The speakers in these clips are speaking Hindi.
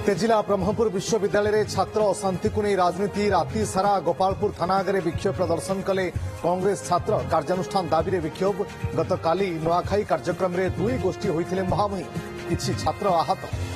तेजिला ब्रह्मपुर विश्वविद्यालय छात्र अशांति को नहीं राजनीति राति सारा गोपालपुर थाना आगे विक्षोभ प्रदर्शन कले कांग्रेस छात्र कार्यानुष्ठान दाबी विक्षोभ गतकाली नुआखाई कार्यक्रम में दुई गोष्ठी होते मुहांमुही किछि छात्र आहत।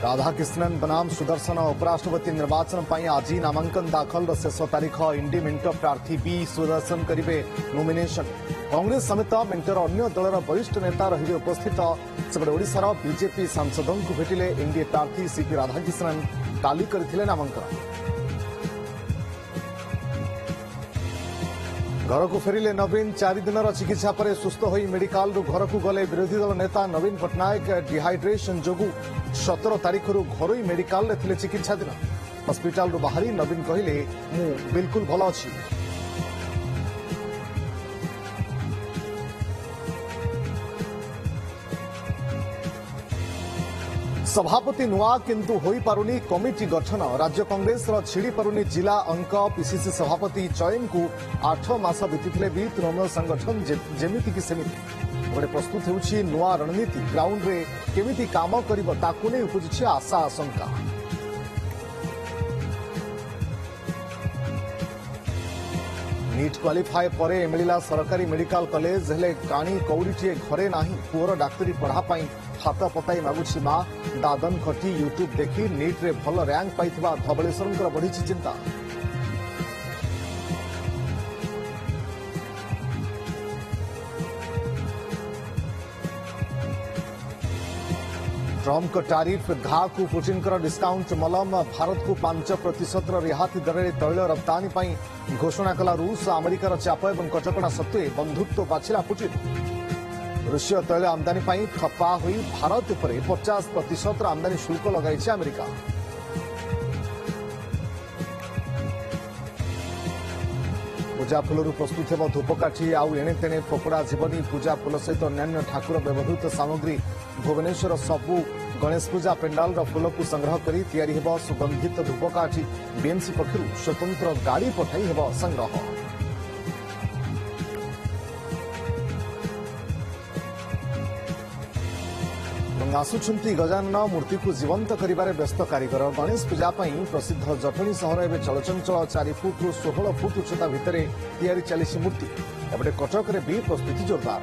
राधाकृष्णन बनाम सुदर्शन उपराष्ट्रपति निर्वाचन पर आज नामांकन दाखल शेष तारीख इंडी मेंट प्रार्थी बी सुदर्शन करेंगे नोमिनेशन। कांग्रेस समेत मेंटर अन्य दलर वरिष्ठ नेता रही उपस्थित सेपटे ओडिशार बीजेपी सांसदों को भेटिले एनडीए प्रार्थी सीपी राधाकृष्णन काली करथिले नामांकन। घर को फेरिले नवीन 4 दिनर चिकित्सा पर सुस्थ होई मेडिकल घर को गले विरोधी दल नेता नवीन पट्टनायक डिहाइड्रेशन जोगु 17 तारीख घर मेडिकल थे चिकित्सा दिन हस्पिटाल बाहरी नवीन कहले मु बिल्कुल भल अच्छी। सभापति नुआ किंतु होई पारुनी कमिटी गठन राज्य कांग्रेस छिड़ी पारुनी जिला अंक पीसीसी सभापति चयन को 8 मास बीती भी तृणमूल संगठन जेमिति की सेमिति गोटे प्रस्तुत होउछि नुआ रणनीति ग्राउंड रे केमिति काम करिबो ताकु नै उपजिछि आशा आशंका। नीट क्वालिफाए परे मिलिला सरकारी मेडिकल कॉलेज हेले काणी कौड़ीटे घरे नाही पुअर डाक्तरी पढ़ापाई हाथ पताई मागुछि मां दादन खटी यूट्यूब देखी नीट रे भल रैंक पाइथिबा धवलेश्वरंकर बढ़िछि चिंता। ट्रम्प का टारिफ घा को पुटिन डिस्काउंट मलम भारत को 5% रिहाती दर में तैल रप्तानी पर घोषणा कला रूस अमेरिकार चाप और कटकणा सत्वे बंधुत्व बाछिला पुटिन। रूसीय तैल आमदानी पर ठप्पा हुई भारत पर 50% आमदानी शुल्क लगाई अमेरिका। पूजा फूलू प्रस्तुत हो धूपकाठी आउ एणे तेणे फोपड़ा जीवनी पूजा फूल सहित अन्य ठाकुर व्यवहृत सामग्री भुवनेश्वर सबु गणेश पूजा पेंडाल फूल को संग्रह कर तैयारी हेब सुगंधित धूपकाठी बीएमसी पक्षर स्वतंत्र गाड़ी पठाई हेब संग्रह। आसुछंती गजानन मूर्ति को जीवंत करिबारे व्यस्त कारीगर गणेश पूजा प्रसिद्ध जटणी सहर एवं चलचंचल 4 फुट रु 16 फुट उच्चता भितर तैयारी चली मूर्ति एपटे कटक रे भी प्रस्तुति जोरदार।